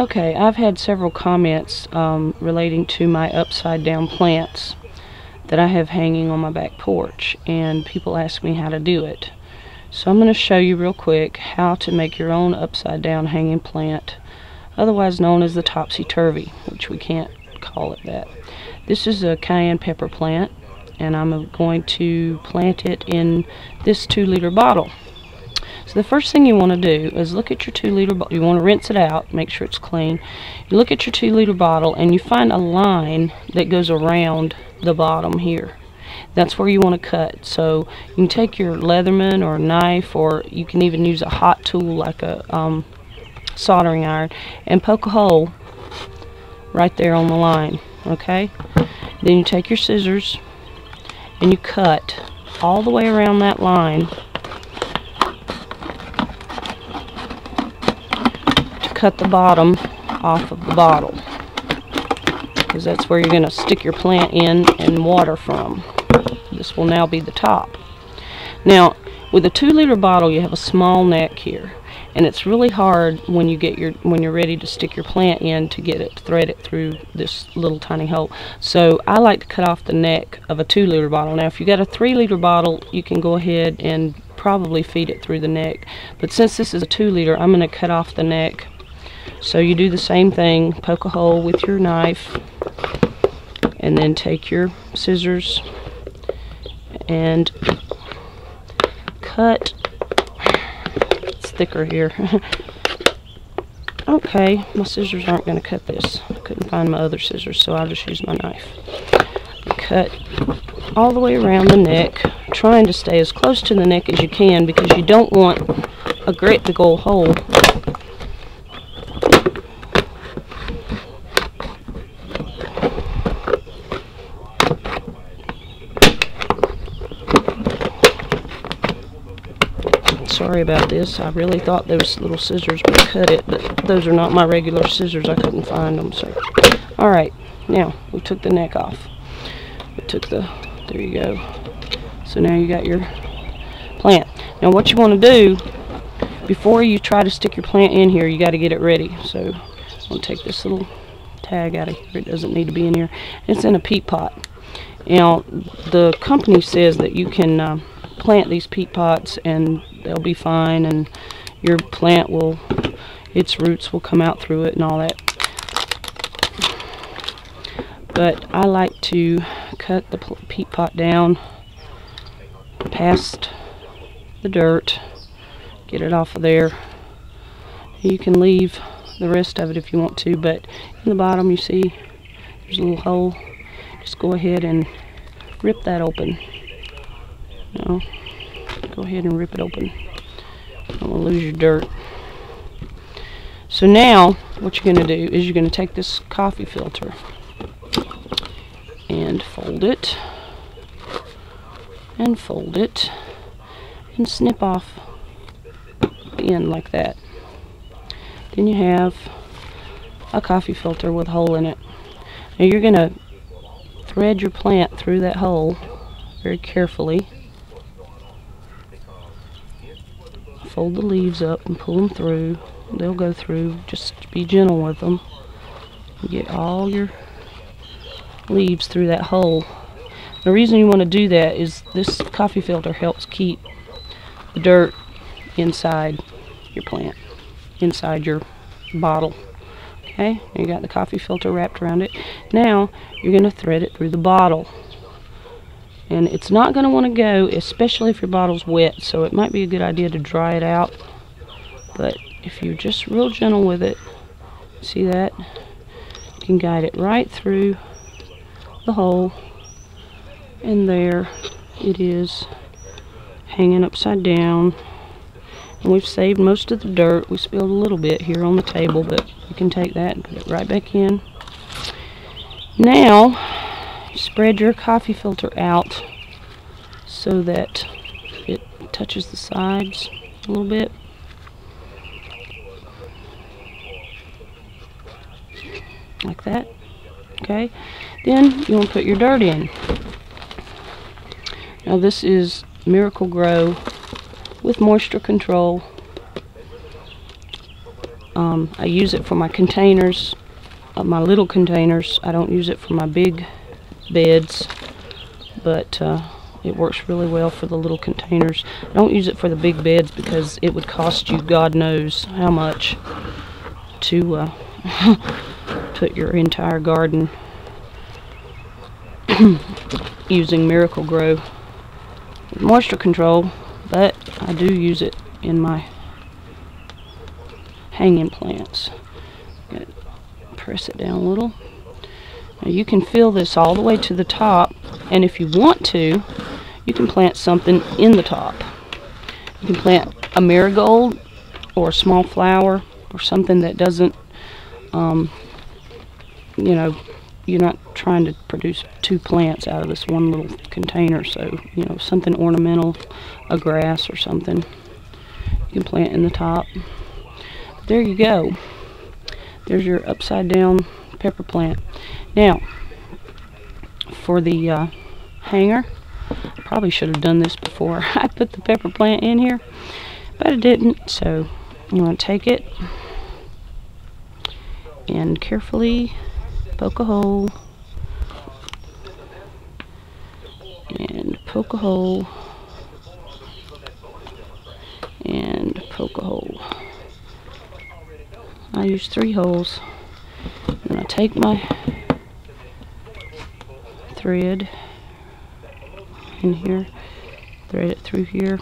Okay, I've had several comments relating to my upside down plants that I have hanging on my back porch, and people ask me how to do it. So I'm going to show you real quick how to make your own upside down hanging plant, otherwise known as the Topsey Turvy, which we can't call it that. This is a cayenne pepper plant, and I'm going to plant it in this 2-liter bottle. So the first thing you want to do is look at your 2-liter bottle. You want to rinse it out, make sure it's clean. You look at your 2-liter bottle and you find a line that goes around the bottom here. That's where you want to cut. So you can take your Leatherman or a knife, or you can even use a hot tool like a soldering iron, and poke a hole right there on the line. Okay? Then you take your scissors and you cut all the way around that line to cut the bottom off of the bottle, because that's where you're going to stick your plant in and water from. This will now be the top. Now, with a 2-liter bottle, you have a small neck here, and it's really hard when you're ready to stick your plant in to get it to thread it through this little tiny hole. So I like to cut off the neck of a 2-liter bottle. Now, if you got a 3-liter bottle, you can go ahead and probably feed it through the neck. But since this is a 2-liter, I'm going to cut off the neck. So you do the same thing, poke a hole with your knife, and then take your scissors and cut. It's thicker here. Okay, my scissors aren't going to cut this. I couldn't find my other scissors, so I'll just use my knife. Cut all the way around the neck, trying to stay as close to the neck as you can, because you don't want a great big old hole. Sorry about this. I really thought those little scissors would cut it, but those are not my regular scissors. I couldn't find them. So, alright, now we took the neck off. There you go. So now you got your plant. Now what you want to do, before you try to stick your plant in here, you got to get it ready. So I'm going to take this little tag out of here. It doesn't need to be in here. It's in a peat pot. Now, the company says that you can plant these peat pots and they'll be fine, and your plant will, its roots will come out through it and all that. But I like to cut the peat pot down past the dirt, get it off of there. You can leave the rest of it if you want to, but in the bottom you see there's a little hole. Just go ahead and rip that open. No, go ahead and rip it open. Don't want to lose your dirt. So now what you're going to do is you're going to take this coffee filter and fold it and fold it and snip off the end like that. Then you have a coffee filter with a hole in it. Now you're going to thread your plant through that hole very carefully. Fold the leaves up and pull them through. They'll go through. Just be gentle with them. Get all your leaves through that hole. The reason you want to do that is this coffee filter helps keep the dirt inside your plant, inside your bottle. Okay, you got the coffee filter wrapped around it. Now you're going to thread it through the bottle. And it's not going to want to go, especially if your bottle's wet, so it might be a good idea to dry it out. But if you're just real gentle with it, see that? You can guide it right through the hole, and there it is, hanging upside down. And we've saved most of the dirt. We spilled a little bit here on the table, but you can take that and put it right back in. Now, spread your coffee filter out so that it touches the sides a little bit. Like that. Okay. Then you want to put your dirt in. Now this is Miracle Grow with moisture control. I use it for my containers, my little containers. I don't use it for my big beds, but it works really well for the little containers. I don't use it for the big beds because it would cost you God knows how much to put your entire garden using Miracle-Gro moisture control, but I do use it in my hanging plants. Gotta press it down a little. Now you can fill this all the way to the top, and if you want to, you can plant something in the top. You can plant a marigold or a small flower or something that doesn't, you know, you're not trying to produce 2 plants out of this one little container, so, you know, something ornamental, a grass or something, you can plant in the top. There you go. There's your upside down pepper plant. Now, for the hanger, I probably should have done this before I put the pepper plant in here, but I didn't, so I'm going to take it and carefully poke a hole and poke a hole and poke a hole. I use 3 holes, and I take my thread in here, thread it through here,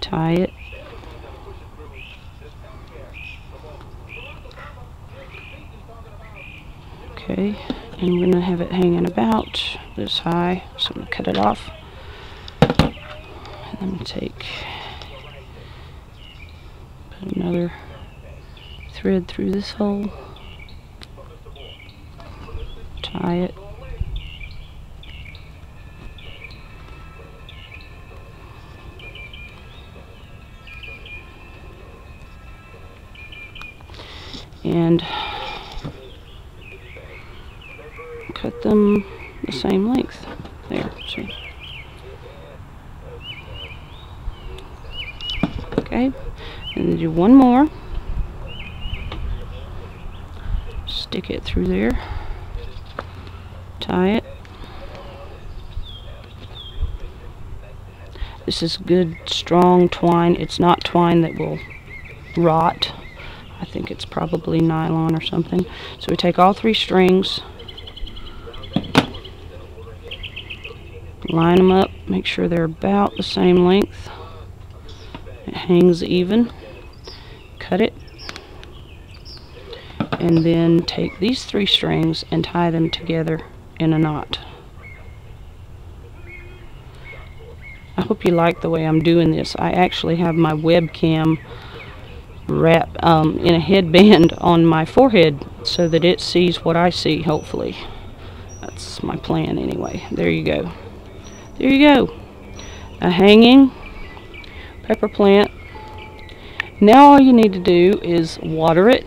tie it, okay, and I'm going to have it hanging about this high, so I'm going to cut it off, and I'm going to put another thread through this hole, tie it, and cut them the same length. There, see. Okay, and then do one more. Stick it through there. Tie it. This is good, strong twine. It's not twine that will rot. I think it's probably nylon or something. So we take all 3 strings, line them up, make sure they're about the same length. It hangs even. Cut it. And then take these 3 strings and tie them together in a knot. I hope you like the way I'm doing this. I actually have my webcam wrap in a headband on my forehead so that it sees what I see, hopefully. That's my plan anyway. There you go. There you go. A hanging pepper plant. Now all you need to do is water it.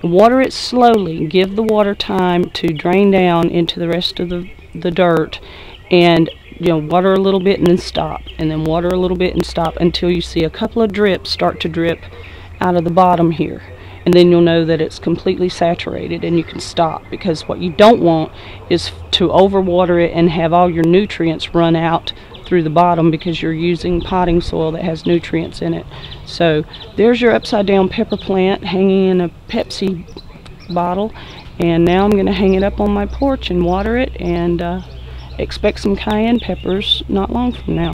Water it slowly. Give the water time to drain down into the rest of the dirt, and water a little bit and then stop, and then water a little bit and stop until you see a couple of drips start to drip out of the bottom here, and then you'll know that it's completely saturated and you can stop, because what you don't want is to overwater it and have all your nutrients run out through the bottom, because you're using potting soil that has nutrients in it. So there's your upside down pepper plant hanging in a Pepsi bottle, and now I'm going to hang it up on my porch and water it, and expect some cayenne peppers not long from now.